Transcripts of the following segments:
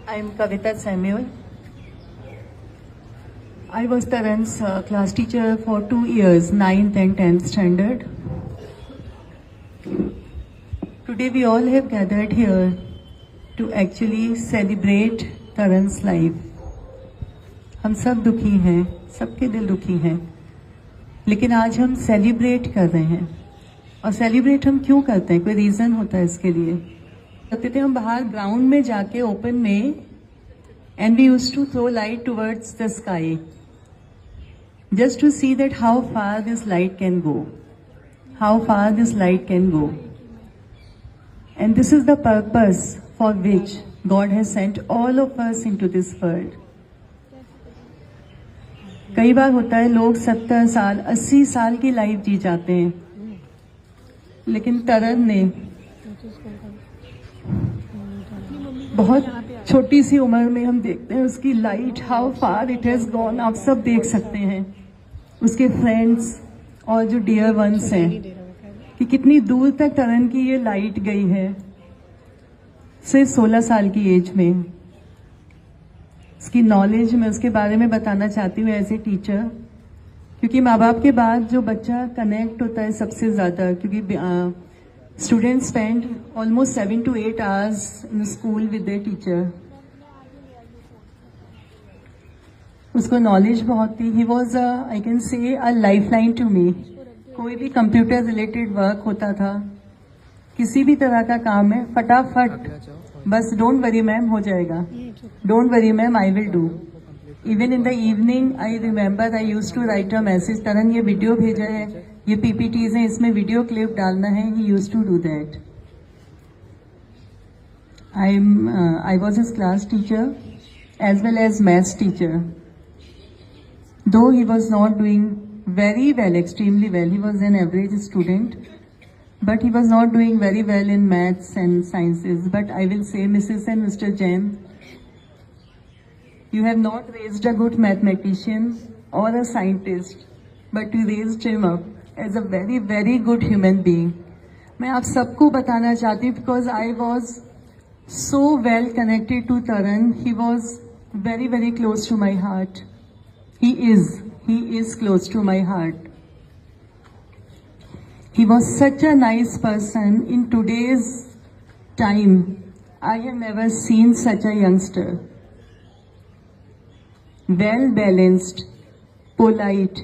I'm Kavita Samuel. I was Taran's class teacher for 2 years, 9th and 10th standard. Today we all have gathered here to actually celebrate Taran's life. हम सब दुखी हैं, सबके दिल दुखी हैं, लेकिन आज हम सेलिब्रेट कर रहे हैं। और सेलिब्रेट हम क्यों करते हैं? कोई रीज़न होता है इसके लिए। करते थे हम बाहर ग्राउंड में जाके ओपन में, and we used to throw light towards the sky just to see that how far this light can go, how far this light can go. And this is the purpose for which God has sent all of us into this world. कई बार होता है लोग 70 साल 80 साल की life जी जाते हैं, लेकिन तरन ने बहुत छोटी सी उम्र में हम देखते हैं उसकी light, how far it has gone. आप सब देख सकते हैं उसके फ्रेंड्स और जो डियर वंस हैं कि कितनी दूर तक तरन की ये लाइट गई है सिर्फ 16 साल की एज में। उसकी नॉलेज मैं उसके बारे में बताना चाहती हूँ एज ए टीचर, क्योंकि माँ बाप के बाद जो बच्चा कनेक्ट होता है सबसे ज़्यादा, क्योंकि students spend almost 7 to 8 hours in school with their teacher. उसको नॉलेज बहुत थी। He was I can say a lifeline to me. कोई भी कंप्यूटर रिलेटेड वर्क होता था, किसी भी तरह का काम है, फटाफट बस डोंट वरी मैम हो जाएगा, don't worry ma'am I will do. Even in the evening I remember I use to write a message, Taran ये वीडियो भेजा है, ये पीपीटीज हैं, इसमें वीडियो क्लिप डालना है। He use to do that. I was his class teacher as well as maths teacher. Though he was not doing very well, extremely well. He was an average student, but he was not doing very well in maths and sciences. But I will say, Mrs. and Mr. Jain, you have not raised a good mathematician or a scientist, but you raised him up as a very, very good human being. मैं आप सबको बताना चाहती हूँ because I was so well connected to Taran. He was very, very close to my heart. He is close to my heart. He was such a nice person. In today's time, I have never seen such a youngster. Well balanced, polite.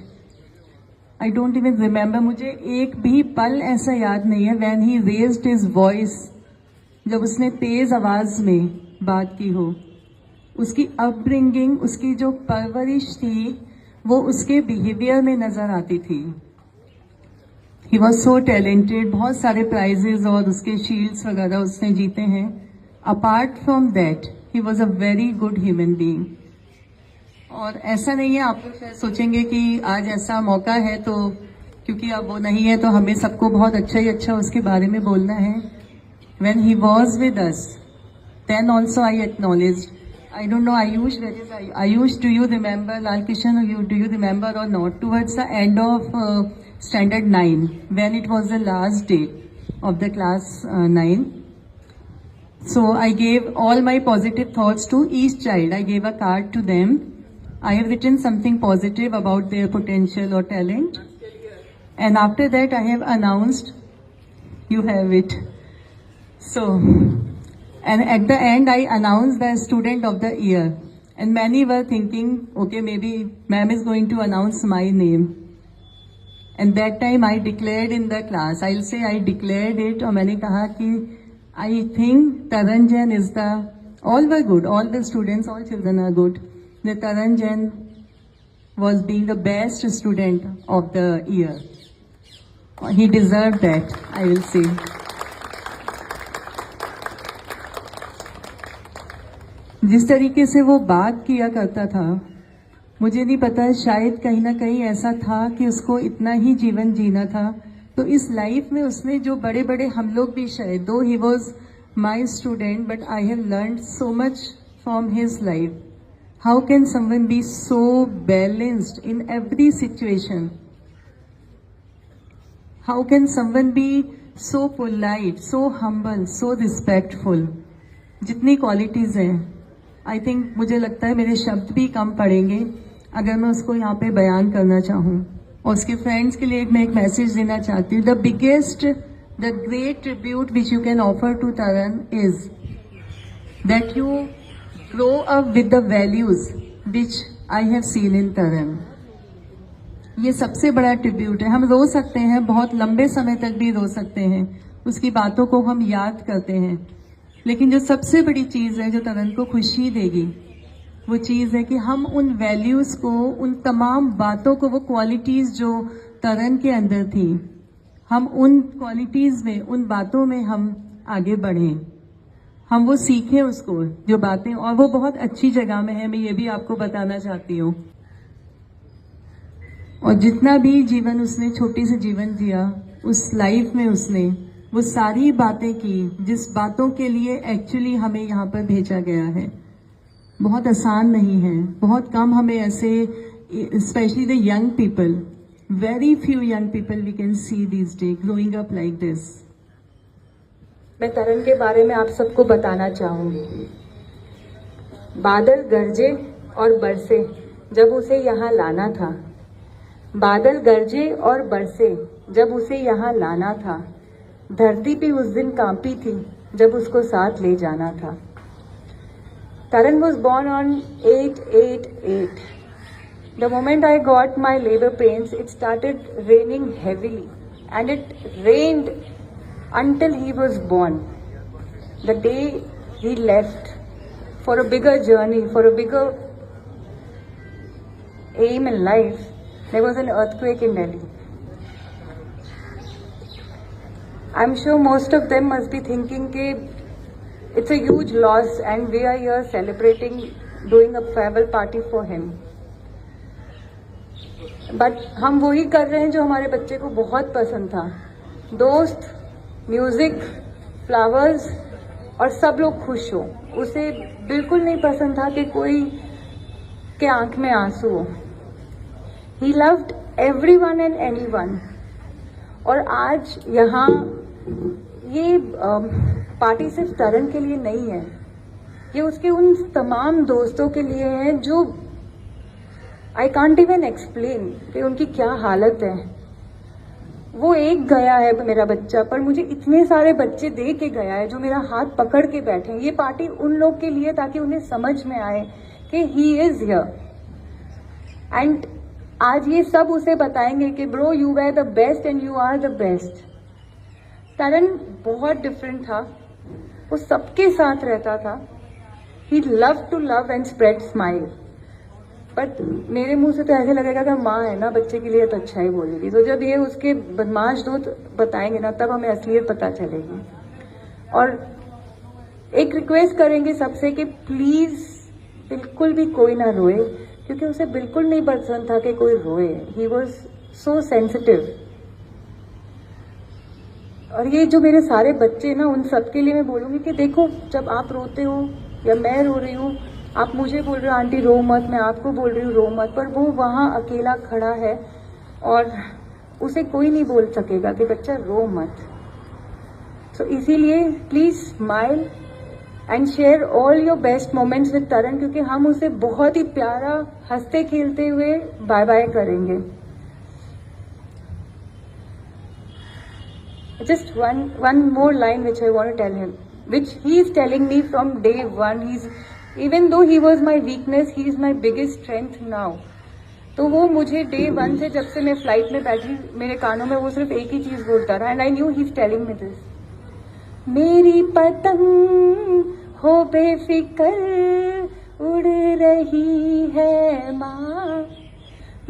I don't even remember, मुझे एक भी पल ऐसा याद नहीं है when he raised his voice, जब उसने तेज आवाज में बात की हो। उसकी अपब्रिंगिंग, उसकी जो परवरिश थी, वो उसके बिहेवियर में नजर आती थी। ही वॉज सो टैलेंटेड, बहुत सारे प्राइजेस और उसके शील्ड्स वगैरह उसने जीते हैं। Apart from that he was a very good human being. और ऐसा नहीं है, आप लोग सोचेंगे कि आज ऐसा मौका है तो क्योंकि अब वो नहीं है तो हमें सबको बहुत अच्छा ही अच्छा उसके बारे में बोलना है। When he was with us, then also I acknowledged. I don't know, Ayush, where is Ayush? Do you remember, Lal Kishan, do you remember or not? Towards the end of standard 9, when it was the last day of the class 9, so I gave all my positive thoughts to each child. I gave a card to them. I have written something positive about their potential or talent. And after that, I have announced, you have it. So, and at the end, I announced the student of the year. And many were thinking, okay, maybe ma'am is going to announce my name. And that time I declared in the class, I'll say I declared it, और मैंने कहा कि I think Taran Jain is the, all were good, all the students, all children are good. The Taran Jain was being the best student of the year. He deserved that, I will say. जिस तरीके से वो बात किया करता था, मुझे नहीं पता, शायद कहीं ना कहीं ऐसा था कि उसको इतना ही जीवन जीना था। तो इस लाइफ में उसने जो बड़े बड़े, हम लोग भी शायद, दो he was my student, but I have learn so much from his life. How can someone be so balanced in every situation? How can someone be so polite, so humble, so respectful? जितनी qualities हैं I think मुझे लगता है मेरे शब्द भी कम पड़ेंगे अगर मैं उसको यहाँ पे बयान करना चाहूँ। और उसके फ्रेंड्स के लिए मैं एक मैसेज देना चाहती हूँ। The great tribute which you can offer to Taran is that you grow up with the values which I have seen in Taran. ये सबसे बड़ा ट्रिब्यूट है। हम रो सकते हैं, बहुत लंबे समय तक भी रो सकते हैं, उसकी बातों को हम याद करते हैं, लेकिन जो सबसे बड़ी चीज़ है जो तरन को खुशी देगी वो चीज़ है कि हम उन वैल्यूज़ को, उन तमाम बातों को, वो क्वालिटीज़ जो तरन के अंदर थी, हम उन क्वालिटीज़ में, उन बातों में हम आगे बढ़ें, हम वो सीखें उसको, जो बातें, और वो बहुत अच्छी जगह में है। मैं ये भी आपको बताना चाहती हूँ। और जितना भी जीवन उसने, छोटी से जीवन जिया, उस लाइफ में उसने वो सारी बातें की जिस बातों के लिए एक्चुअली हमें यहाँ पर भेजा गया है। बहुत आसान नहीं है, बहुत कम हमें ऐसे, specially the young people, very few young people we can see this day growing up like this. मैं तरन के बारे में आप सबको बताना चाहूंगी। बादल गरजे और बरसे जब उसे यहाँ लाना था, बादल गरजे और बरसे जब उसे यहाँ लाना था, धरती भी उस दिन कांपी थी जब उसको साथ ले जाना था। Taran was born on 8/8/8. The moment I got my labor pains, it started raining heavily, and it rained until he was born. The day he left for a bigger journey, for a bigger aim in life, there was an earthquake in Delhi. I'm sure most of them must be thinking that it's a huge loss and we are here celebrating, doing a farewell party for him. But हम वही कर रहे हैं जो हमारे बच्चे को बहुत पसंद था। दोस्त, म्यूजिक, फ्लावर्स और सब लोग खुश हो। उसे बिल्कुल नहीं पसंद था कि कोई के आंख में आंसू हो। He loved everyone and anyone. और आज यहाँ ये पार्टी सिर्फ तरन के लिए नहीं है, ये उसके उन तमाम दोस्तों के लिए है जो आई कांट इवन एक्सप्लेन कि उनकी क्या हालत है। वो एक गया है मेरा बच्चा, पर मुझे इतने सारे बच्चे दे के गया है जो मेरा हाथ पकड़ के बैठे हैं। ये पार्टी उन लोग के लिए ताकि उन्हें समझ में आए कि ही इज हियर। एंड आज ये सब उसे बताएंगे कि bro you were the best and you are the best. Taran बहुत डिफरेंट था, वो सबके साथ रहता था। He love to love and spread smile. But मेरे मुंह से तो ऐसे लगेगा कि माँ है ना, बच्चे के लिए तो अच्छा ही बोलेगी। तो जब ये उसके बदमाश दोस्त बताएंगे ना, तब हमें असलियत पता चलेगी। और एक रिक्वेस्ट करेंगे सबसे कि प्लीज बिल्कुल भी कोई ना रोए, क्योंकि उसे बिल्कुल नहीं पसंद था कि कोई रोए। He was so sensitive. और ये जो मेरे सारे बच्चे ना, उन सबके लिए मैं बोलूँगी कि देखो, जब आप रोते हो या मैं रो रही हूँ, आप मुझे बोल रहे हो आंटी रो मत, मैं आपको बोल रही हूँ रो मत, पर वो वहाँ अकेला खड़ा है और उसे कोई नहीं बोल सकेगा कि बच्चा रो मत। सो इसीलिए please smile and share all your best moments with Taran, क्योंकि हम उसे बहुत ही प्यारा हंसते खेलते हुए बाय बाय करेंगे। Just one more line which I want to tell him, which he is telling me from day one. Even though he was my weakness, he is my biggest strength now. तो वो मुझे day one से, जब से मैं flight में बैठी, मेरे कानों में वो सिर्फ एक ही चीज बोलता रहा, and I knew he is telling me this. मेरी पतंग हो बेफिक्र उड़ रही है माँ,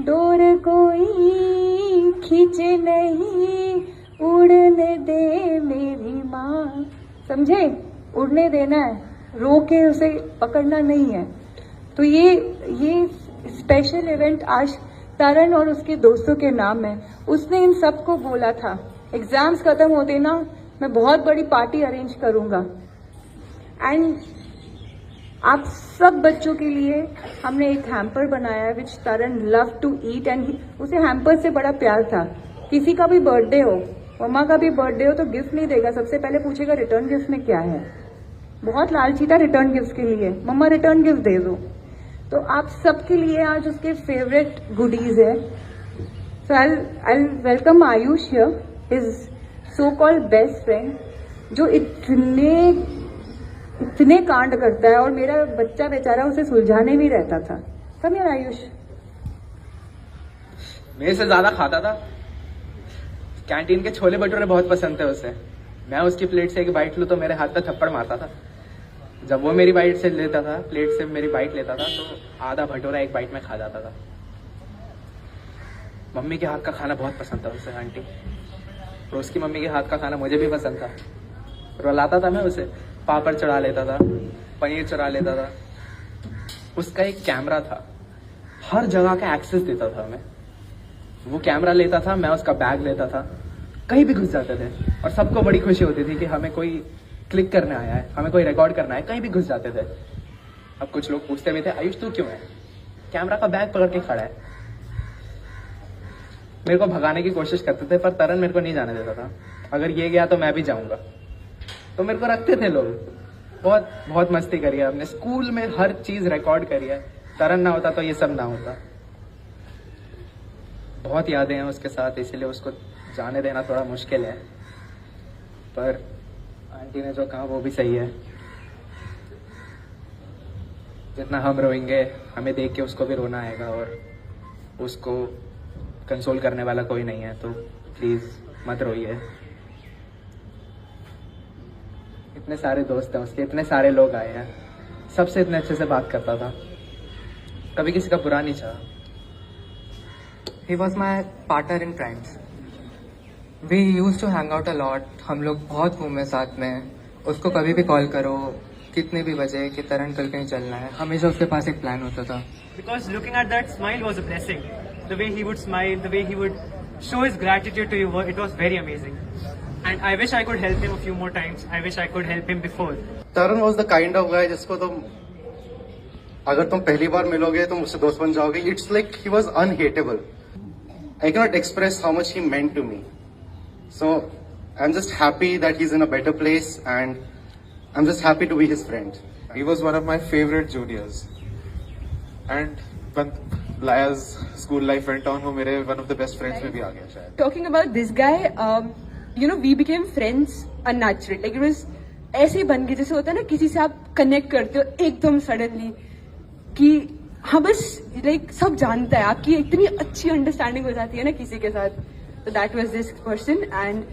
डोर कोई खींचे नहीं, उड़ने दे मेरी माँ। समझे? उड़ने देना है, रो के उसे पकड़ना नहीं है। तो ये स्पेशल इवेंट आज तरन और उसके दोस्तों के नाम है। उसने इन सबको बोला था एग्जाम्स खत्म होते ना, मैं बहुत बड़ी पार्टी अरेंज करूंगा। एंड आप सब बच्चों के लिए हमने एक हैम्पर बनाया विच तरन लव टू ईट। एंड उसे हैम्पर से बड़ा प्यार था। किसी का भी बर्थडे हो, मम्मा का भी बर्थडे हो, तो गिफ्ट नहीं देगा, सबसे पहले पूछेगा रिटर्न गिफ्ट में क्या है। बहुत लालची था रिटर्न गिफ्ट के लिए, मम्मा रिटर्न गिफ्ट दे दो। तो आप सबके लिए आज उसके फेवरेट गुडीज है। So I welcome Ayush here, his so called best friend, जो इतने कांड करता है और मेरा बच्चा बेचारा उसे सुलझाने भी रहता था। Come here Ayush. मेरे से ज्यादा खाता था। कैंटीन के छोले भटूरे बहुत पसंद थे उसे। मैं उसकी प्लेट से एक बाइट लूं तो मेरे हाथ पे थप्पड़ मारता था। जब वो मेरी बाइट से लेता था, प्लेट से मेरी बाइट लेता था, तो आधा भटूरा एक बाइट में खा जाता था। मम्मी के हाथ का खाना बहुत पसंद था उसे, आंटी। और उसकी मम्मी के हाथ का खाना मुझे भी पसंद था। रुलाता था मैं उसे, पापड़ चढ़ा लेता था, पनीर चढ़ा लेता था। उसका एक कैमरा था, हर जगह का एक्सेस देता था हमें। वो कैमरा लेता था, मैं उसका बैग लेता था, कहीं भी घुस जाते थे। और सबको बड़ी खुशी होती थी कि हमें कोई क्लिक करने आया है, हमें कोई रिकॉर्ड करना है, कहीं भी घुस जाते थे। अब कुछ लोग पूछते भी थे, आयुष तू क्यों है, कैमरा का बैग पकड़ के खड़ा है। मेरे को भगाने की कोशिश करते थे, पर तरन मेरे को नहीं जाने देता था। अगर ये गया तो मैं भी जाऊंगा, तो मेरे को रखते थे लोग। बहुत बहुत मस्ती करी है हमने, स्कूल में हर चीज रिकॉर्ड करी है। तरन ना होता तो ये सब ना होता। बहुत यादें हैं उसके साथ, इसीलिए उसको जाने देना थोड़ा मुश्किल है। पर आंटी ने जो कहा वो भी सही है। जितना हम रोएंगे, हमें देख के उसको भी रोना आएगा, और उसको कंसोल करने वाला कोई नहीं है। तो प्लीज मत रोइए। इतने सारे दोस्त हैं उसके, इतने सारे लोग आए हैं, सबसे इतने अच्छे से बात करता था, कभी किसी का बुरा नहीं चाहा। He was my partner in Friends. We used to hang out a lot. हम लोग बहुत घूमे साथ में। उसको कभी भी कॉल करो, कितने भी बजे, कि तरन कल कहीं चलना है, हमेशा उसके पास एक प्लान होता था। Because looking at that smile was a blessing. The way he would smile, the way he would show his gratitude to you, it was very amazing. And I wish I could help him a few more times. I wish I could help him before. Taran was the kind of guy जिसको तुम, अगर तुम पहली बार मिलोगे तो मुझसे दोस्त बन जाओगे। It's like he was unhateable. I cannot express how much he meant to me. So I'm just happy that he's in a better place, and I'm just happy to be his friend. He was one of my favorite juniors. And when Laya's school life went on, वो मेरे one of the best friends में भी आ गया शायद। Talking about this guy, we became friends unnatural. Like it was ऐसे ही बन गए जैसे होता है ना, किसी से आप कनेक्ट करते हो एकदम सडनली, कि हाँ बस लाइक सब जानता है, आपकी इतनी अच्छी अंडरस्टैंडिंग हो जाती है ना किसी के साथ। तो that was this person. And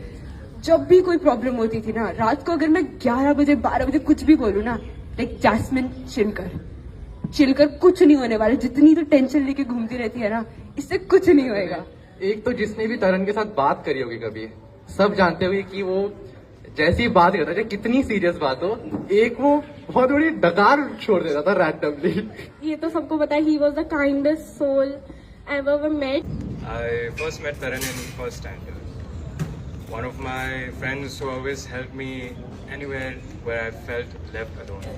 जब भी कोई प्रॉब्लम होती थी ना, रात को अगर मैं 11 बजे 12 बजे कुछ भी बोलूँ ना, लाइक जैस्मिन चिलकर कुछ नहीं होने वाला। जितनी तो टेंशन लेके घूमती रहती है ना, इससे कुछ नहीं होएगा। एक तो जिसने भी तरन के साथ बात करी होगी कभी, सब जानते होंगे कि वो जैसी बात करता है, कितनी सीरियस बात हो, एक वो बहुत बड़ी डकार छोड़ देता था रैंडमली। ये तो सबको पता है, he was the kindest soul I've ever met. I first met Taran in first standard. One of my friends who always helped me anywhere where I felt left alone.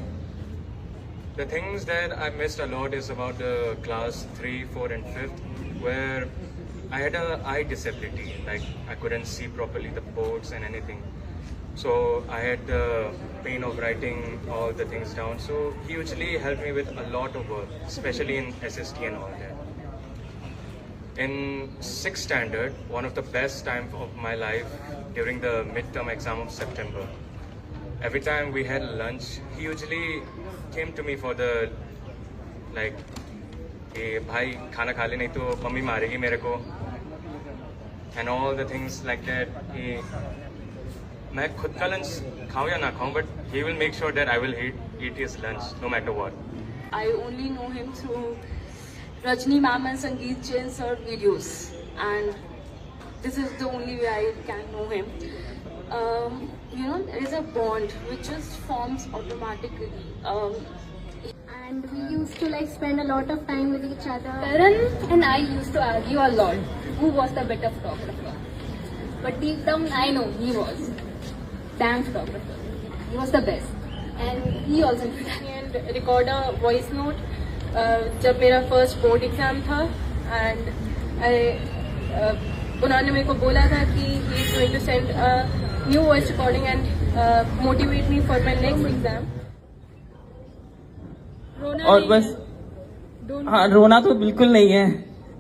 The things that I missed a lot is about the class 3, 4 and 5th, where I had an eye disability, like I couldn't see properly the boards and anything. So I had the pain of writing all the things down. So he usually helped me with a lot of work, especially in SST and all that. In 6th standard, one of the best times of my life during the midterm exam of September. Every time we had lunch, he usually came to me for the like, "Hey, bhai, khana kha le nahi to mummy maregi mere ko," and all the things like that. मैं खुद का lunch खाऊं या ना खाऊं, but he will make sure that I will eat his lunch no matter what. I only know him through Rajni ma'am and Sangeet Jain sir videos, and this is the only way I can know him. There is a bond which just forms automatically. And we used to spend a lot of time with each other. Taran and I used to argue a lot who was the better photographer, but deep down I know he was damn photographer. He was the best, and he also and record a voice note. जब मेरा first board exam था, and उन्होंने मेरे को बोला था कि he is going to send a new voice recording and motivate me for my next exam. और बस हाँ, रोना तो बिल्कुल नहीं है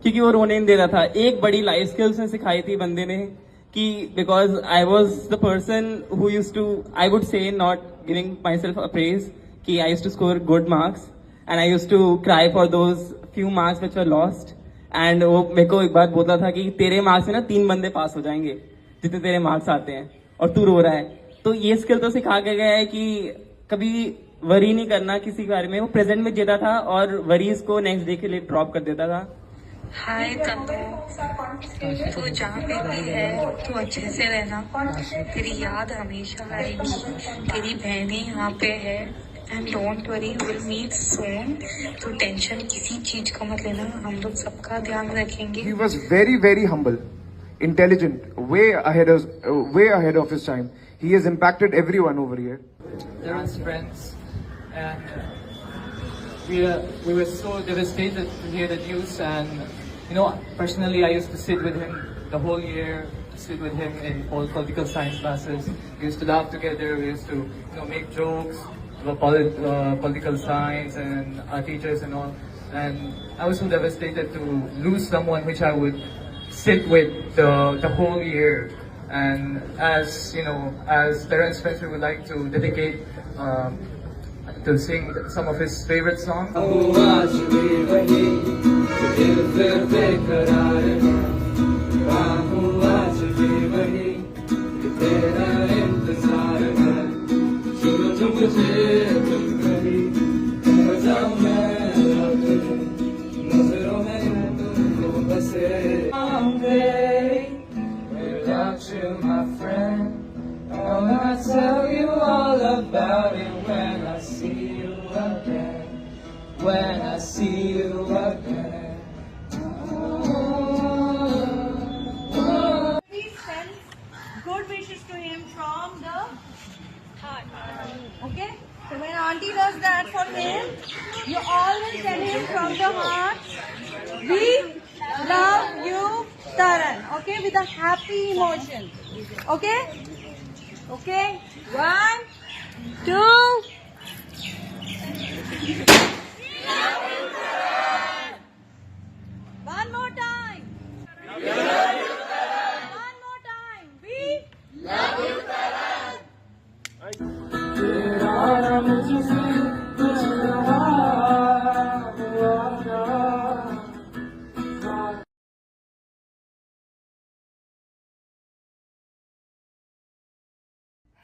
क्योंकि वो रोने नहीं दे रहा था। एक बड़ी लाइफ स्किल उसने सिखाई थी बंदे ने कि because I was the person who use to, I would say not giving myself a praise, कि I use to score good marks and I use to cry for those few marks which were lost. And वो मेरे को एक बात बोलता था कि तेरे मार्क्स में ना 3 बंदे पास हो जाएंगे जितने तेरे मार्क्स आते हैं और तू रो रहा है। तो ये स्किल तो सिखा के गया है कि कभी वरी नहीं करना किसी के बारे में। वो प्रेजेंट में जीता था और वरीज को नेक्स्ट डे के लिए ड्रॉप कर देता था। हाय कंदो, तू जहाँ पे भी है तू अच्छे से रहना, तेरी याद हमेशा आएगी, तेरी बहनें यहाँ पे है and don't worry, will meet soon. तू टेंशन किसी चीज का मत लेना, हम लोग सबका ध्यान रखेंगे। He was very humble, intelligent, way ahead of his time. He has impacted everyone over here. They were friends, and we were so devastated to hear the news. And you know, personally, I used to sit with him the whole year, sit with him in all political science classes. We used to laugh together. We used to, you know, make jokes about political science and our teachers and all. And I was so devastated to lose someone which I would sit with the whole year. And as you know, as Terence Spencer would like to dedicate to sing some of his favorite songs. Without you, my friend, I'll tell you all about it when I see you again. When I see you again. Please send good wishes to him from the heart. Okay? So when auntie does that for him, you always tell him from the heart, we love you, Taran. Okay? With a happy emotion. Okay? Okay? 1, 2. One more time. One more time. We love you, Taran.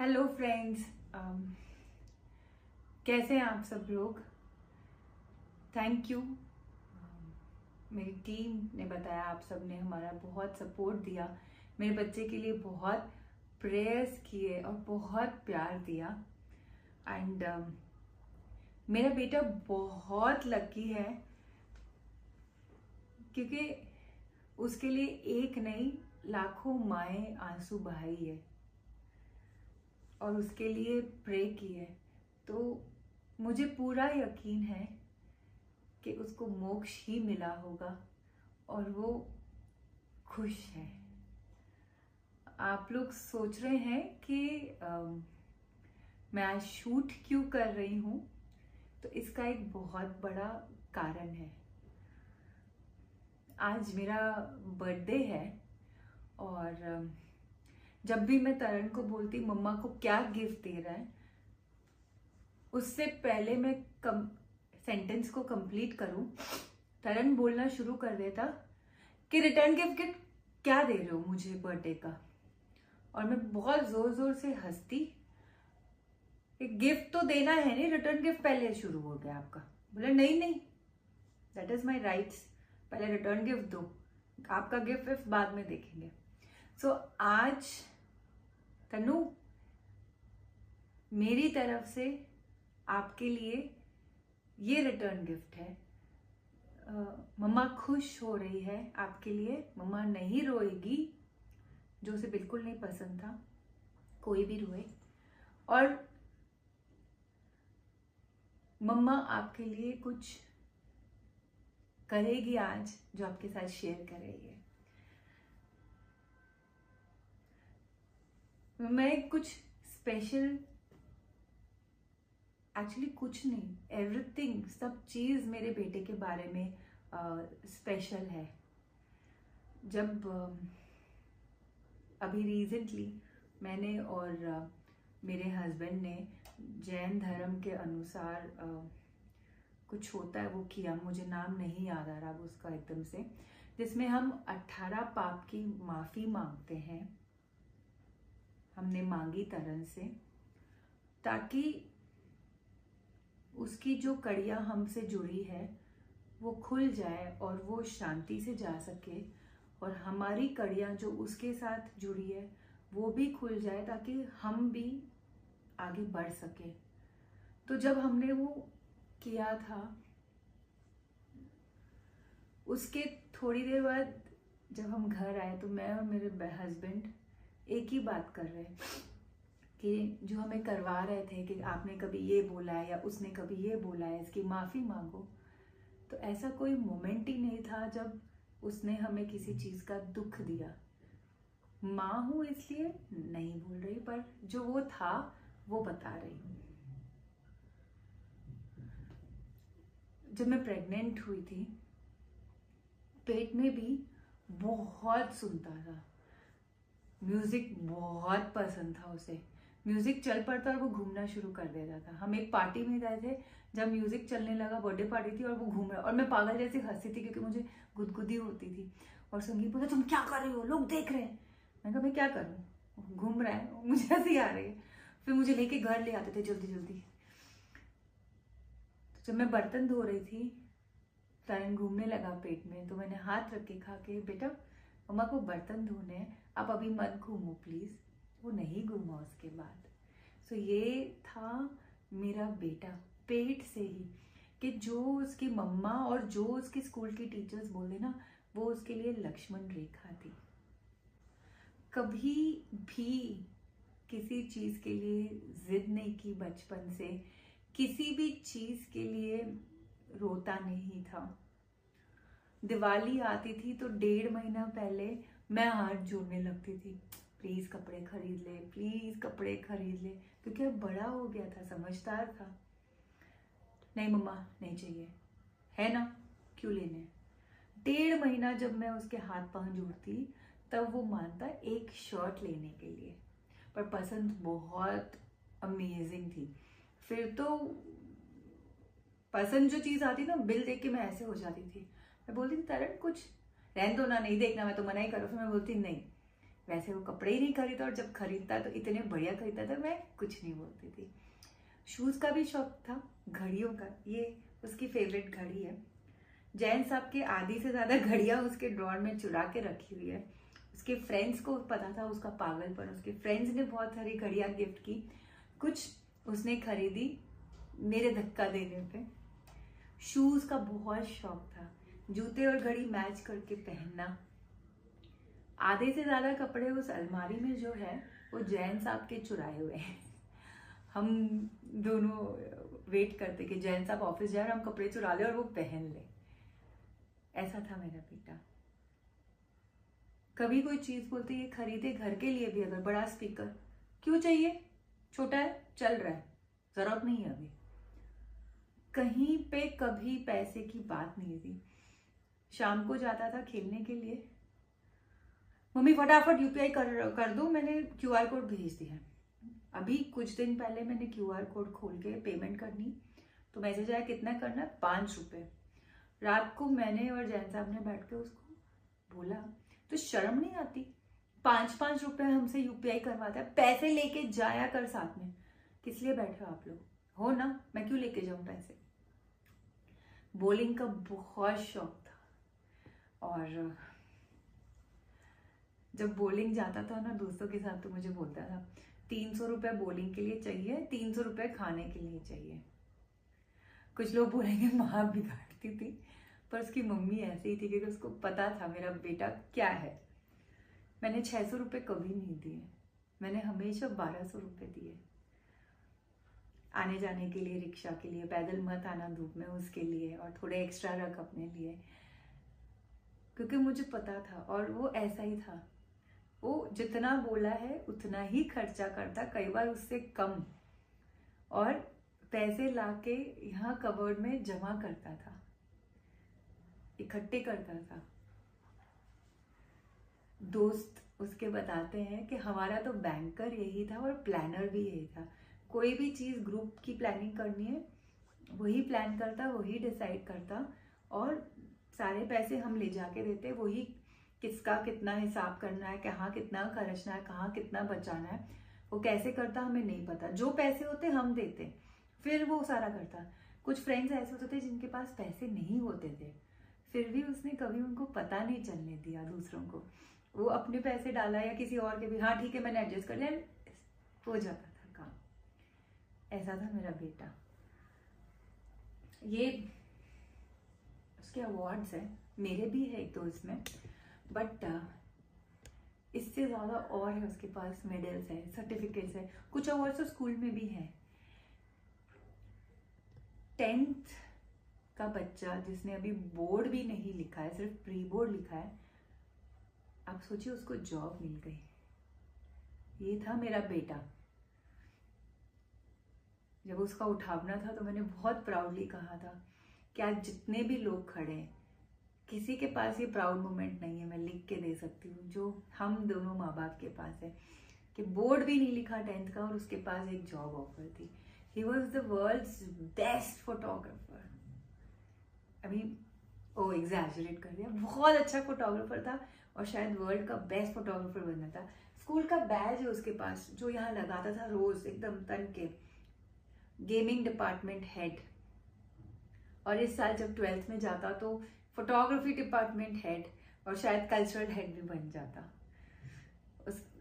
Hello friends, कैसे हैं आप सब लोग? Thank you. मेरी team ने बताया, आप सब ने हमारा बहुत सपोर्ट दिया, मेरे बच्चे के लिए बहुत प्रेयर्स किए और बहुत प्यार दिया। एंड मेरा बेटा बहुत लकी है क्योंकि उसके लिए एक नहीं लाखों माएँ आंसू बहाई है और उसके लिए प्रे की है। तो मुझे पूरा यकीन है कि उसको मोक्ष ही मिला होगा और वो खुश है। आप लोग सोच रहे हैं कि मैं आज शूट क्यों कर रही हूँ, तो इसका एक बहुत बड़ा कारण है। आज मेरा बर्थडे है और जब भी मैं तरन को बोलती मम्मा को क्या गिफ्ट दे रहा है, उससे पहले मैं सेंटेंस को कंप्लीट करूं, तरन बोलना शुरू कर देता कि रिटर्न गिफ्ट क्या दे रहे हो मुझे बर्थडे का। और मैं बहुत जोर जोर से हंसती, गिफ्ट तो देना है नहीं, रिटर्न गिफ्ट पहले शुरू हो गया आपका। बोले नहीं नहीं, दैट इज माई राइट्स, पहले रिटर्न गिफ्ट दो, आपका गिफ्ट बाद में देखेंगे। सो आज तनु, मेरी तरफ से आपके लिए ये रिटर्न गिफ्ट है। मम्मा खुश हो रही है आपके लिए, मम्मा नहीं रोएगी, जो उसे बिल्कुल नहीं पसंद था कोई भी रोए। और मम्मा आपके लिए कुछ करेगी आज, जो आपके साथ शेयर कर रही है। मैं कुछ स्पेशल, एक्चुअली कुछ नहीं, एवरीथिंग, सब चीज़ मेरे बेटे के बारे में स्पेशल है। जब अभी रिसेंटली मैंने और मेरे हस्बैंड ने जैन धर्म के अनुसार कुछ होता है वो किया, मुझे नाम नहीं याद आ रहा अब उसका एकदम से, जिसमें हम 18 पाप की माफ़ी मांगते हैं। हमने मांगी तरन से, ताकि उसकी जो कड़ियाँ हमसे जुड़ी है वो खुल जाए और वो शांति से जा सके, और हमारी कड़ियाँ जो उसके साथ जुड़ी है वो भी खुल जाए, ताकि हम भी आगे बढ़ सके। तो जब हमने वो किया था, उसके थोड़ी देर बाद जब हम घर आए तो मैं और मेरे हस्बैंड एक ही बात कर रहे कि जो हमें करवा रहे थे कि आपने कभी ये बोला है या उसने कभी ये बोला है, इसकी माफ़ी मांगो। तो ऐसा कोई मोमेंट ही नहीं था जब उसने हमें किसी चीज़ का दुख दिया। माँ हूँ इसलिए नहीं बोल रही, पर जो वो था वो बता रही हूँ। जब मैं प्रेग्नेंट हुई थी, पेट में भी बहुत सुनता था, म्यूजिक बहुत पसंद था उसे। म्यूजिक चल पड़ता और वो घूमना शुरू कर देता था। हम एक पार्टी में गए थे, जब म्यूजिक चलने लगा, बर्थडे पार्टी थी और वो घूम रहा, और मैं पागल जैसी हंसती थी क्योंकि मुझे गुदगुदी होती थी। और संगीत बोला, तुम क्या कर रही हो, लोग देख रहे हैं। मैं कहा मैं क्या करूं, घूम रहा है, मुझे हंसी आ रही है। फिर मुझे लेके घर ले आते थे जल्दी जल्दी। तो जब मैं बर्तन धो रही थी, तरन घूमने लगा पेट में, तो मैंने हाथ रख के कहा कि बेटा मम्मा को बर्तन धोने हैं, आप अभी मत घूमो प्लीज। वो नहीं घूमा उसके बाद। सो ये था मेरा बेटा पेट से ही, कि जो उसकी मम्मा और जो उसके स्कूल की टीचर्स बोले ना, वो उसके लिए लक्ष्मण रेखा थी। कभी भी किसी चीज के लिए जिद नहीं की बचपन से, किसी भी चीज के लिए रोता नहीं था। दिवाली आती थी तो 1.5 महीना पहले मैं हाथ जोड़ने लगती थी, प्लीज कपड़े खरीद ले, प्लीज कपड़े खरीद ले, क्योंकि अब बड़ा हो गया था, समझदार था। नहीं मम्मा नहीं चाहिए, है ना, क्यों लेने। 1.5 महीना जब मैं उसके हाथ पांव जोड़ती, तब वो मानता एक शर्ट लेने के लिए, पर पसंद बहुत अमेजिंग थी। फिर तो पसंद जो चीज आती ना, बिल देख के मैं ऐसे हो जाती थी। मैं बोलती थी तरन कुछ रहने दो ना, नहीं देखना, मैं तो मना ही करूँ। फिर मैं बोलती नहीं, वैसे वो कपड़े ही नहीं खरीदता, और जब खरीदता तो इतने बढ़िया खरीदता था, मैं कुछ नहीं बोलती थी। शूज का भी शौक था, घड़ियों का, ये उसकी फेवरेट घड़ी है। जैन साहब के आधी से ज्यादा घड़ियां उसके ड्रॉर में चुरा के रखी हुई है। उसके फ्रेंड्स को पता था उसका पागलपन, उसके फ्रेंड्स ने बहुत सारी घड़ियां गिफ्ट की, कुछ उसने खरीदी मेरे धक्का देने पे। शूज का बहुत शौक था, जूते और घड़ी मैच करके पहनना। आधे से ज्यादा कपड़े उस अलमारी में जो है वो जैन साहब के चुराए हुए हैं। हम दोनों वेट करते कि जैन साहब ऑफिस जाए और हम कपड़े चुरा ले और वो पहन ले। ऐसा था मेरा बेटा। कभी कोई चीज बोलते ये खरीदे घर के लिए भी, अगर बड़ा स्पीकर क्यों चाहिए, छोटा है, चल रहा है, जरूरत नहीं है अभी। कहीं पे कभी पैसे की बात नहीं थी। शाम को जाता था खेलने के लिए, मम्मी फटाफट यूपीआई कर दो, मैंने क्यूआर कोड भेज दिया। अभी कुछ दिन पहले मैंने क्यूआर कोड खोल के पेमेंट करनी, तो मैसेज आया कितना करना, 5 रुपए। रात को मैंने और जैन साहब ने बैठ के उसको बोला, तो शर्म नहीं आती, 5-5 रुपए हमसे यूपीआई करवाता है, पैसे लेके जाया कर साथ में, किस लिए बैठे हो आप लोग, हो ना, मैं क्यों लेके जाऊं पैसे। बॉलिंग का बहुत शौक था, और जब बॉलिंग जाता था ना दोस्तों के साथ, तो मुझे बोलता था 300 रुपए बॉलिंग के लिए चाहिए, 300 रुपए खाने के लिए चाहिए। कुछ लोग बोलेंगे माँ बिगाड़ती थी, पर उसकी मम्मी ऐसी ही थी कि उसको पता था मेरा बेटा क्या है। मैंने 600 रुपए कभी नहीं दिए, मैंने हमेशा 1200 रुपए दिए। आने जाने के लिए, रिक्शा के लिए, पैदल मत आना धूप में उसके लिए, और थोड़े एक्स्ट्रा रख अपने लिए, क्योंकि मुझे पता था। और वो ऐसा ही था, वो जितना बोला है उतना ही खर्चा करता, कई बार उससे कम, और पैसे लाके यहाँ कबर्ड में जमा करता था, इकट्ठे करता था। दोस्त उसके बताते हैं कि हमारा तो बैंकर यही था और प्लानर भी यही था। कोई भी चीज़ ग्रुप की प्लानिंग करनी है वही प्लान करता, वही डिसाइड करता, और सारे पैसे हम ले जाके देते, वही किसका कितना हिसाब करना है, कहाँ कितना खर्चना है, कहाँ कितना बचाना है, वो कैसे करता हमें नहीं पता। जो पैसे होते हम देते, फिर वो सारा करता। कुछ फ्रेंड्स ऐसे होते थे जिनके पास पैसे नहीं होते थे, फिर भी उसने कभी उनको पता नहीं चलने दिया दूसरों को। वो अपने पैसे डाला या किसी और के भी, हाँ ठीक है मैंने एडजस्ट कर लिया, हो जाता था काम। ऐसा था मेरा बेटा। ये उसके अवार्ड्स हैं, मेरे भी है एक तो इसमें, बट इससे ज़्यादा और है उसके पास। मेडल्स है, सर्टिफिकेट्स है, कुछ अवार्ड्स तो स्कूल में भी है। 10th का बच्चा जिसने अभी बोर्ड भी नहीं लिखा है, सिर्फ प्री बोर्ड लिखा है, आप सोचिए उसको जॉब मिल गई। ये था मेरा बेटा। जब उसका उठावना था तो मैंने बहुत प्राउडली कहा था कि आज जितने भी लोग खड़े हैं, किसी के पास ये प्राउड मोमेंट नहीं है, मैं लिख के दे सकती हूँ, जो हम दोनों माँ बाप के पास है, कि बोर्ड भी नहीं लिखा 10th का और उसके पास एक जॉब ऑफर थी। He was the world's best photographer. अभी ओ एग्जैजरेट कर दिया, बहुत अच्छा फोटोग्राफर था और शायद वर्ल्ड का बेस्ट फोटोग्राफर बनना था। स्कूल का बैज है उसके पास जो यहाँ लगाता था रोज एकदम तन के, गेमिंग डिपार्टमेंट हेड, और इस साल जब 12th में जाता तो फोटोग्राफी डिपार्टमेंट हेड और शायद कल्चरल हेड भी बन जाता।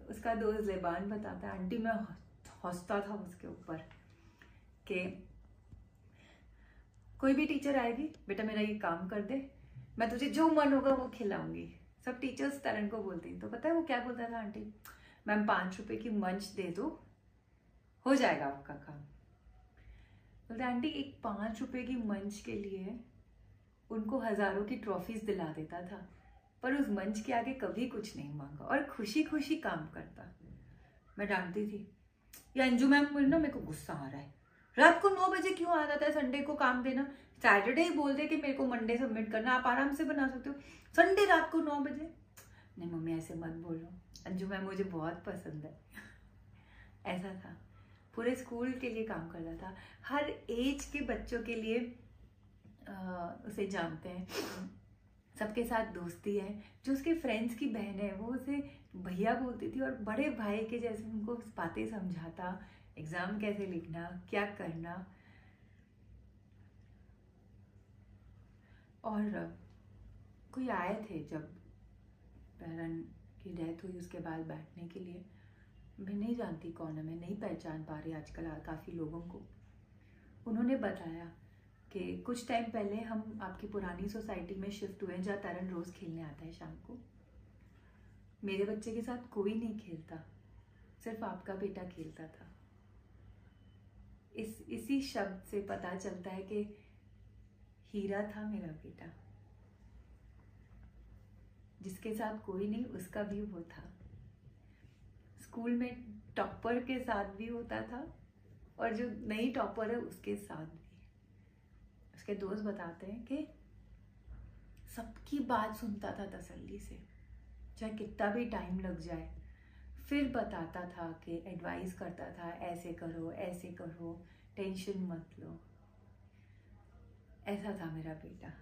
उसका दोस्त ज़ेबान बताता, आंटी मैं हंसता था उसके ऊपर कि कोई भी टीचर आएगी, बेटा मेरा ये काम कर दे, मैं तुझे जो मन होगा वो खिलाऊंगी। सब टीचर्स तरन को बोलती, तो पता है वो क्या बोलता था, आंटी मैम 5 रुपए की मंच दे दो, हो जाएगा आपका काम। बोलते आंटी एक 5 रुपए की मंच के लिए उनको हजारों की ट्रॉफीज दिला देता था, पर उस मंच के आगे कभी कुछ नहीं मांगा और खुशी खुशी काम करता। मैं डांटती थी, या अंजू मैम मेरे को गुस्सा आ रहा है, रात को 9 बजे क्यों आ जाता है संडे को काम देना, सैटरडे ही बोल दे कि मेरे को मंडे सबमिट करना, आप आराम से बना सकते हो, संडे रात को 9 बजे। नहीं मम्मी ऐसे मत बोलो, अंजू मैम मुझे बहुत पसंद है। ऐसा था, पूरे स्कूल के लिए काम करता था, हर एज के बच्चों के लिए उसे जानते हैं, सबके साथ दोस्ती है। जो उसके फ्रेंड्स की बहन है वो उसे भैया बोलती थी और बड़े भाई के जैसे उनको बातें समझाता, एग्जाम कैसे लिखना, क्या करना। और कोई आए थे जब पेरेंट की डेथ हुई उसके बाद बैठने के लिए, मैं नहीं जानती कौन है, मैं नहीं पहचान पा रही आजकल काफ़ी लोगों को। उन्होंने बताया कि कुछ टाइम पहले हम आपकी पुरानी सोसाइटी में शिफ्ट हुए जहाँ तरन रोज़ खेलने आता है शाम को। मेरे बच्चे के साथ कोई नहीं खेलता, सिर्फ आपका बेटा खेलता था। इसी शब्द से पता चलता है कि हीरा था मेरा बेटा, जिसके साथ कोई नहीं उसका भी वो था। स्कूल में टॉपर के साथ भी होता था और जो नई टॉपर है उसके साथ भी। उसके दोस्त बताते हैं कि सबकी बात सुनता था तसल्ली से, चाहे कितना भी टाइम लग जाए, फिर बताता था कि एडवाइस करता था, ऐसे करो, टेंशन मत लो। ऐसा था मेरा बेटा।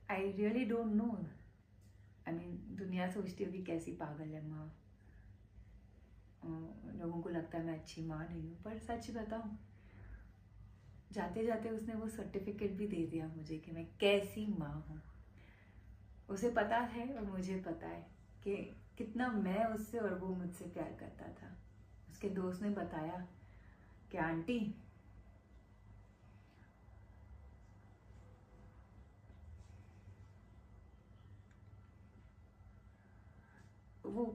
I really don't know, I mean दुनिया सोचती होगी कैसी पागल है माँ, लोगों को लगता है मैं अच्छी माँ नहीं हूँ, पर सच बताऊँ जाते जाते उसने वो सर्टिफिकेट भी दे दिया मुझे कि मैं कैसी माँ हूँ। उसे पता है और मुझे पता है कि कितना मैं उससे और वो मुझसे प्यार करता था। उसके दोस्त ने बताया कि आंटी वो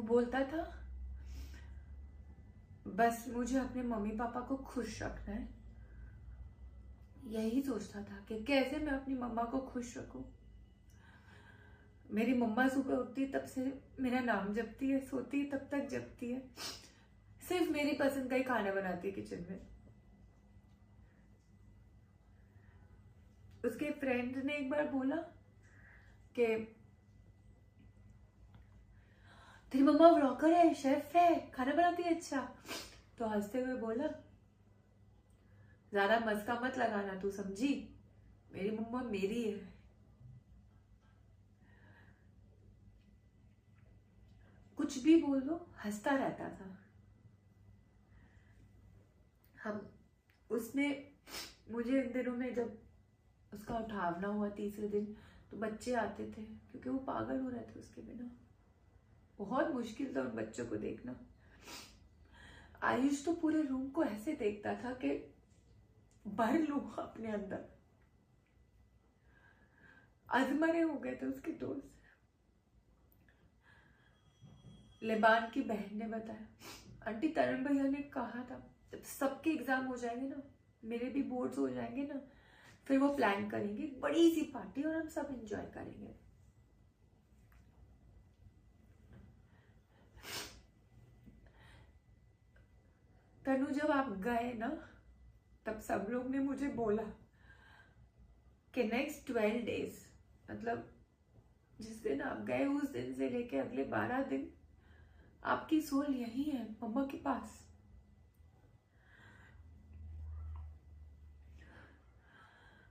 बोलता था बस मुझे अपने मम्मी पापा को खुश रखना है, यही सोचता था कि कैसे मैं अपनी मम्मा को खुश रखूं। मेरी मम्मा सुबह उठती तब से मेरा नाम जपती है, सोती तब तक जपती है, सिर्फ मेरी पसंद का ही खाना बनाती है किचन में। उसके फ्रेंड ने एक बार बोला कि तेरी मम्मा व्लॉगर है, शेफ है, खाना बनाती है अच्छा। तो हंसते हुए बोला, ज्यादा मस्का मत लगाना, तू समझी, मेरी मम्मा मेरी है। कुछ भी बोल दो हंसता रहता था। उसने मुझे इन दिनों में, जब उसका उठावना हुआ तीसरे दिन, तो बच्चे आते थे क्योंकि वो पागल हो रहे थे उसके बिना। बहुत मुश्किल था उन बच्चों को देखना। आयुष तो पूरे रूम को ऐसे देखता था कि भर लूं अपने अंदर। अधमरे हो गए थे उसके दोस्त। लेबान की बहन ने बताया, आंटी तरण भैया ने कहा था जब सबके एग्जाम हो जाएंगे ना, मेरे भी बोर्ड्स हो जाएंगे ना, फिर वो प्लान करेंगे बड़ी सी पार्टी और हम सब एंजॉय करेंगे। तनु, जब आप गए ना, तब सब लोग ने मुझे बोला कि नेक्स्ट 12 डेज, मतलब जिस दिन आप गए उस दिन से लेके अगले 12 दिन आपकी सोल यही है, मम्मा के पास।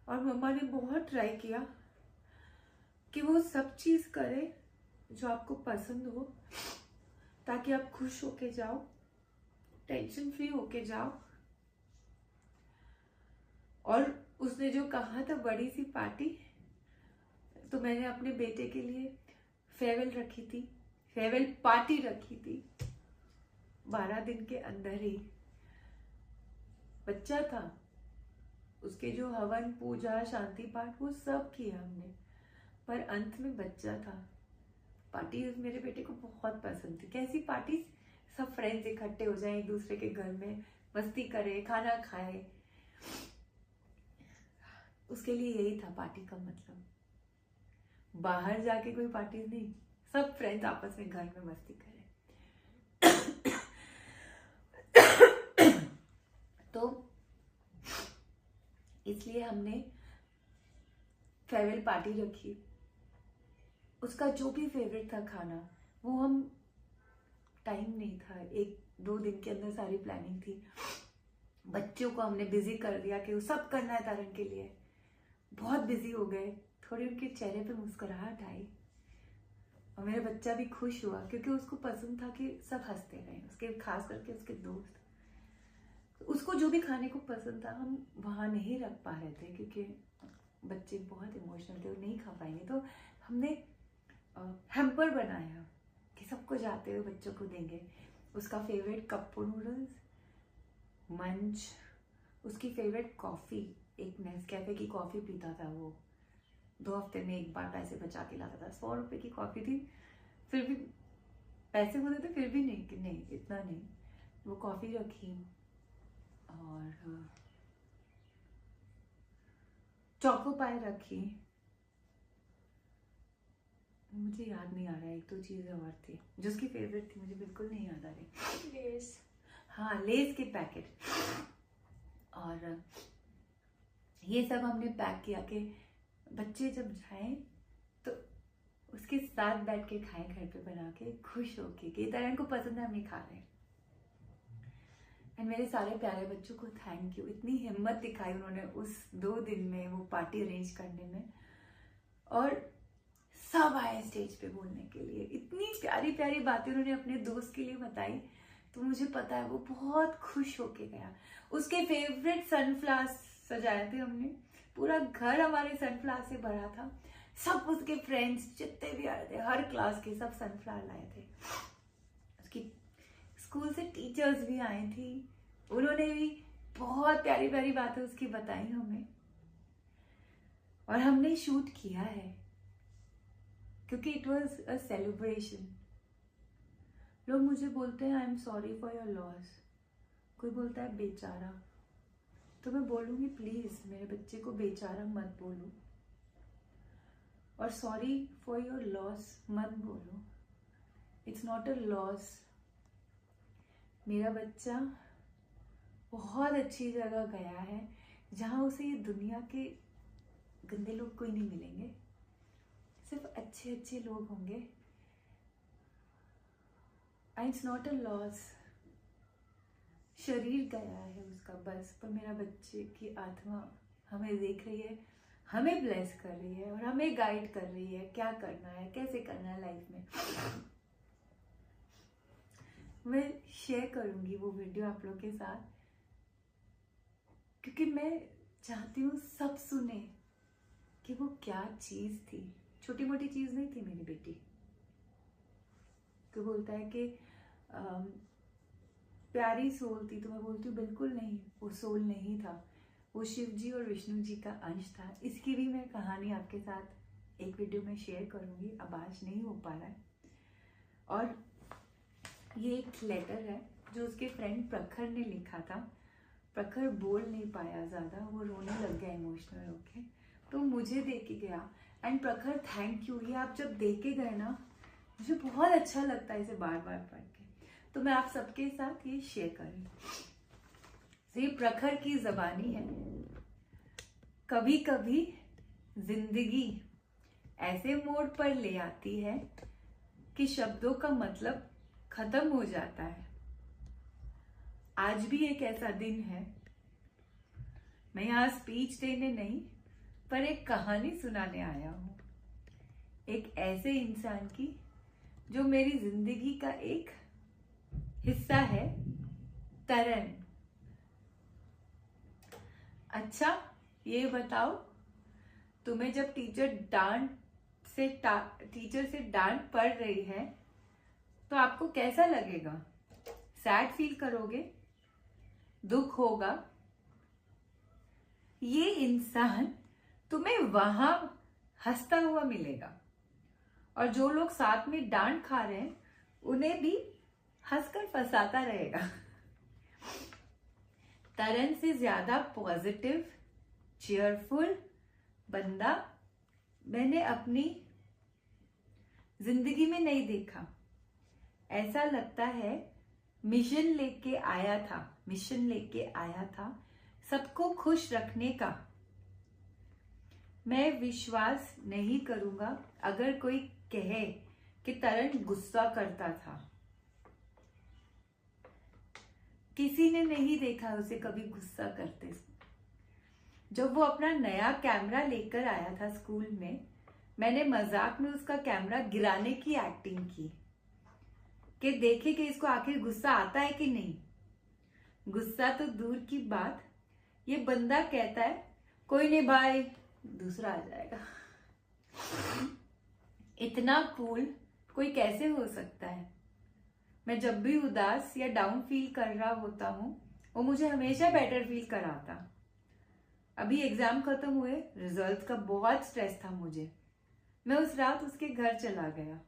और मम्मा ने बहुत ट्राई किया कि वो सब चीज करे जो आपको पसंद हो, ताकि आप खुश होके जाओ, टेंशन फ्री होके जाओ। और उसने जो कहा था बड़ी सी पार्टी, तो मैंने अपने बेटे के लिए फेयरवेल रखी थी, फेयरवेल पार्टी रखी थी। 12 दिन के अंदर ही बच्चा था, उसके जो हवन पूजा शांति पाठ वो सब किया हमने, पर अंत में बच्चा था। पार्टी मेरे बेटे को बहुत पसंद थी। कैसी पार्टी? सब फ्रेंड्स इकट्ठे हो जाएं एक दूसरे के घर में, मस्ती करें, खाना खाएं। उसके लिए यही था पार्टी का मतलब। बाहर जाके कोई पार्टी नहीं, सब फ्रेंड्स आपस में घर में मस्ती करें। तो इसलिए हमने फेयरवेल पार्टी रखी। उसका जो भी फेवरेट था खाना, वो हम, टाइम नहीं था, 1-2 दिन के अंदर सारी प्लानिंग थी। बच्चों को हमने बिजी कर दिया कि वो सब करना है तारण के लिए। बहुत बिजी हो गए, थोड़ी उनके चेहरे पे मुस्कुराहट आई और मेरा बच्चा भी खुश हुआ, क्योंकि उसको पसंद था कि सब हंसते रहें, उसके खास करके उसके दोस्त। उसको जो भी खाने को पसंद था हम वहाँ नहीं रख पा रहे थे, क्योंकि बच्चे बहुत इमोशनल थे, वो नहीं खा पाएंगे। तो हमने हैम्पर बनाया कि सबको जाते हुए बच्चों को देंगे। उसका फेवरेट कप्पो नूडल्स, मंच, उसकी फेवरेट कॉफ़ी, एक नेस्कैफे की कॉफ़ी पीता था वो, 2 हफ्ते में एक बार पैसे बचा के लाता था। 100 रुपये की कॉफ़ी थी, फिर भी पैसे होते थे, फिर भी नहीं कि नहीं इतना नहीं। वो कॉफ़ी रखी और चोको पाई रखी। मुझे याद नहीं आ रहा है, 1-2 चीजें और थी जो उसकी फेवरेट थी, मुझे बिल्कुल नहीं याद आ रही। लेस, हाँ लेस के पैकेट। और ये सब हमने पैक किया कि बच्चे जब जाएं तो उसके साथ बैठ के खाएं, घर पे बना के, खुश होके कि तरह को पसंद है हम ये खा रहे हैं। एंड मेरे सारे प्यारे बच्चों को थैंक यू, इतनी हिम्मत दिखाई उन्होंने उस 2 दिन में वो पार्टी अरेंज करने में। और सब आए स्टेज पे बोलने के लिए, इतनी प्यारी प्यारी बातें उन्होंने अपने दोस्त के लिए बताई। तो मुझे पता है वो बहुत खुश होके गया। उसके फेवरेट सनफ्लावर्स सजाए थे हमने, पूरा घर हमारे सनफ्लावर से भरा था। सब उसके फ्रेंड्स जितने भी आए थे, हर क्लास के, सब सनफ्लावर लाए थे। उसकी स्कूल से टीचर्स भी आई थी, उन्होंने भी बहुत प्यारी प्यारी बातें उसकी बताई हमें। और हमने शूट किया है क्योंकि इट वॉज अ सेलिब्रेशन। लोग मुझे बोलते हैं I am sorry for your loss, कोई बोलता है बेचारा, तो मैं बोलूँगी प्लीज़ मेरे बच्चे को बेचारा मत बोलो, और सॉरी फॉर योर लॉस मत बोलो। It's not a loss. मेरा बच्चा बहुत अच्छी जगह गया है जहाँ उसे ये दुनिया के गंदे लोग कोई नहीं मिलेंगे, सिर्फ अच्छे अच्छे लोग होंगे। And it's not a loss. शरीर गया है उसका बस, पर मेरा बच्चे की आत्मा हमें देख रही है, हमें ब्लेस कर रही है और हमें गाइड कर रही है क्या करना है, कैसे करना है लाइफ में। मैं शेयर करूंगी वो वीडियो आप लोग के साथ, क्योंकि मैं चाहती हूँ सब सुने कि वो क्या चीज़ थी। छोटी मोटी चीज़ नहीं थी मेरी बेटी। तो बोलता है कि प्यारी सोल थी, तो मैं बोलती हूँ बिल्कुल नहीं, वो सोल नहीं था, वो शिव जी और विष्णु जी का अंश था। इसकी भी मैं कहानी आपके साथ एक वीडियो में शेयर करूँगी, अब आज नहीं हो पा रहा है। और ये एक लेटर है जो उसके फ्रेंड प्रखर ने लिखा था। प्रखर बोल नहीं पाया ज़्यादा, वो रोने लग गया इमोशनल होके, तो मुझे दे के गया। एंड प्रखर थैंक यू। ये आप जब दे के गए ना, मुझे बहुत अच्छा लगता है इसे बार बार पढ़ के, तो मैं आप सबके साथ ये शेयर करूँ। ये प्रखर की ज़बानी है। कभी कभी जिंदगी ऐसे मोड़ पर ले आती है कि शब्दों का मतलब खत्म हो जाता है। आज भी एक ऐसा दिन है। मैं यहाँ स्पीच देने नहीं, पर एक कहानी सुनाने आया हूँ, एक ऐसे इंसान की जो मेरी जिंदगी का एक हिस्सा है, तरन। अच्छा ये बताओ, तुम्हें जब टीचर से डांट पड़ रही है तो आपको कैसा लगेगा? सैड फील करोगे? दुख होगा? ये इंसान तुम्हें वहां हंसता हुआ मिलेगा, और जो लोग साथ में डांट खा रहे हैं उन्हें भी हंसकर फंसाता रहेगा। तरन से ज्यादा पॉजिटिव, चीयरफुल बंदा मैंने अपनी जिंदगी में नहीं देखा। ऐसा लगता है मिशन लेके आया था सबको खुश रखने का। मैं विश्वास नहीं करूंगा अगर कोई कहे कि तरन गुस्सा करता था। किसी ने नहीं देखा उसे कभी गुस्सा करते। जब वो अपना नया कैमरा लेकर आया था स्कूल में, मैंने मजाक में उसका कैमरा गिराने की एक्टिंग की कि देखे कि इसको आखिर गुस्सा आता है कि नहीं। गुस्सा तो दूर की बात, ये बंदा कहता है कोई नहीं भाई, दूसरा आ जाएगा। इतना कूल कोई कैसे हो सकता है? मैं जब भी उदास या डाउन फील कर रहा होता हूँ, वो मुझे हमेशा बेटर फील कराता। अभी एग्जाम खत्म हुए, रिजल्ट का बहुत स्ट्रेस था मुझे। मैं उस रात उसके घर चला गया।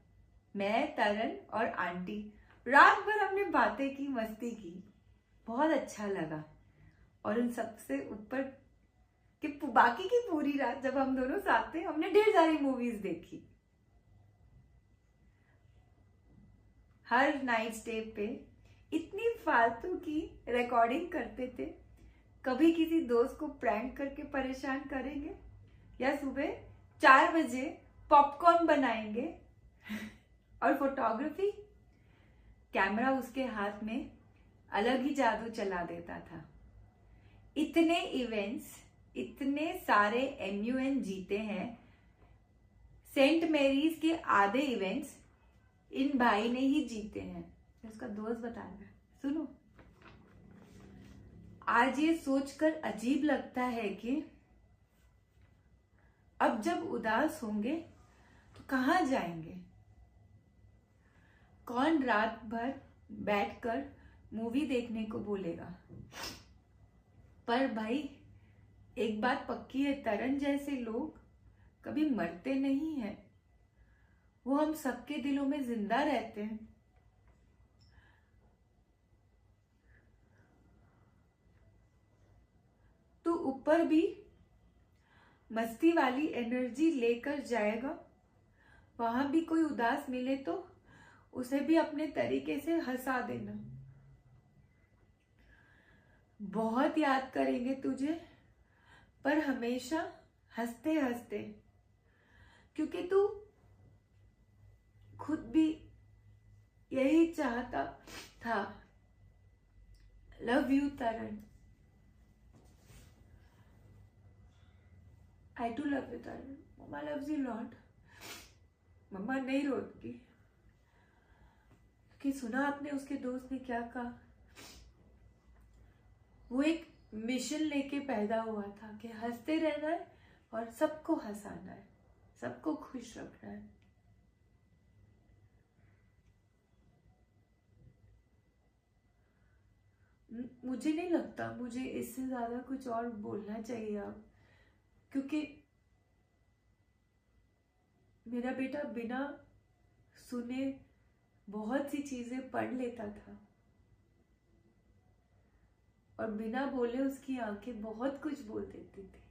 मैं, तरन और आंटी रात भर हमने बातें की, मस्ती की, बहुत अच्छा लगा। और उन सबसे ऊपर कि बाकी की पूरी रात जब हम दोनों साथ थे, हमने ढेर सारी मूवीज देखी। हर नाइट स्टे पे इतनी फालतू की रिकॉर्डिंग करते थे। कभी किसी दोस्त को प्रैंक करके परेशान करेंगे, या सुबह 4 बजे पॉपकॉर्न बनाएंगे। और फोटोग्राफी, कैमरा उसके हाथ में अलग ही जादू चला देता था। इतने इवेंट्स, इतने सारे MUN जीते हैं। सेंट मैरीज के आधे इवेंट्स इन भाई ने ही जीते हैं। उसका दोस्त बता रहा है, सुनो। आज ये सोचकर अजीब लगता है कि अब जब उदास होंगे तो कहाँ जाएंगे? कौन रात भर बैठकर मूवी देखने को बोलेगा? पर भाई एक बात पक्की है, तरन जैसे लोग कभी मरते नहीं हैं। वो हम सबके दिलों में जिंदा रहते हैं। ऊपर भी मस्ती वाली एनर्जी लेकर जाएगा। वहां भी कोई उदास मिले तो उसे भी अपने तरीके से हंसा देना। बहुत याद करेंगे तुझे, पर हमेशा हंसते हंसते, क्योंकि तू खुद भी यही चाहता था। Love you Tarun. I do love you, Tarun. Mama loves you lot. मम्मा नहीं रोती, कि सुना आपने उसके दोस्त ने क्या कहा। वो एक मिशन लेके पैदा हुआ था कि हंसते रहना है और सबको हंसाना है, सबको खुश रखना है। मुझे नहीं लगता मुझे इससे ज्यादा कुछ और बोलना चाहिए अब, क्योंकि मेरा बेटा बिना सुने बहुत सी चीजें पढ़ लेता था और बिना बोले उसकी आंखें बहुत कुछ बोल देती थी।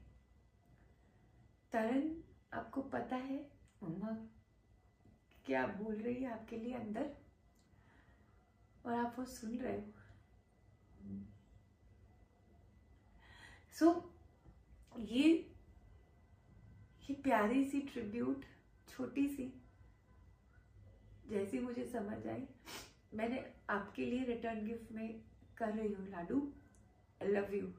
तरन, आपको पता है मम्मा क्या बोल रही है आपके लिए अंदर, और आप वो सुन रहे हो। ये प्यारी सी ट्रिब्यूट, छोटी सी, जैसी मुझे समझ आई, मैंने आपके लिए रिटर्न गिफ्ट में कर रही हूँ लाडू। I love you.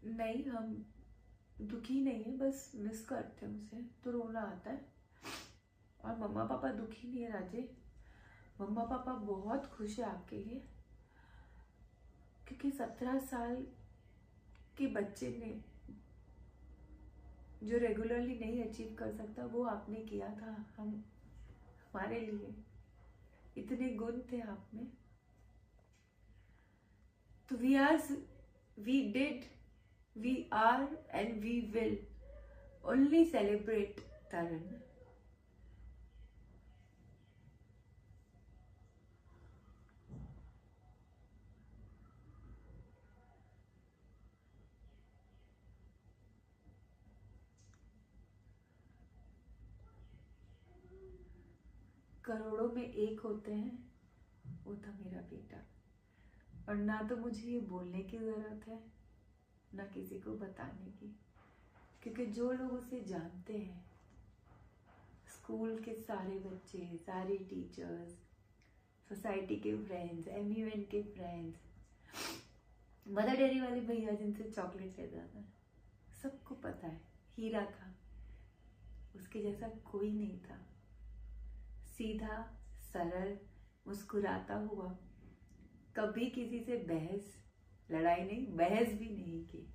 नहीं, हम दुखी नहीं है, बस मिस करते हैं उसे, तो रोना आता है। और मम्मा पापा दुखी नहीं है राजे, मम्मा पापा बहुत खुश है आपके लिए, क्योंकि 17 साल के बच्चे ने जो रेगुलरली नहीं अचीव कर सकता वो आपने किया था। हमारे लिए इतने गुण थे आप में। तो we did, we are and we will only celebrate Taran. करोड़ों में एक होते हैं, वो था मेरा बेटा। और ना तो मुझे ये बोलने की जरूरत है, ना किसी को बताने की, क्योंकि जो लोग उसे जानते हैं, स्कूल के सारे बच्चे, सारे टीचर्स, सोसाइटी के फ्रेंड्स, MUN के फ्रेंड्स, मदर डेयरी वाले भैया जिनसे चॉकलेट लेता था, सबको पता है हीरा था, उसके जैसा कोई नहीं था। सीधा, सरल, मुस्कुराता हुआ, कभी किसी से लड़ाई नहीं, बहस भी नहीं की।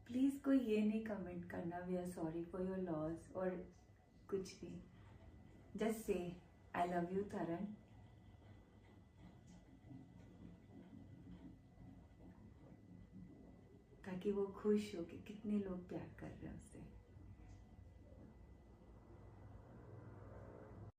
प्लीज कोई ये नहीं कमेंट करना we are sorry for your loss और कुछ भी। Just say I love you तरन। ताकि वो खुश हो कि कितने लोग प्यार कर रहे हैं।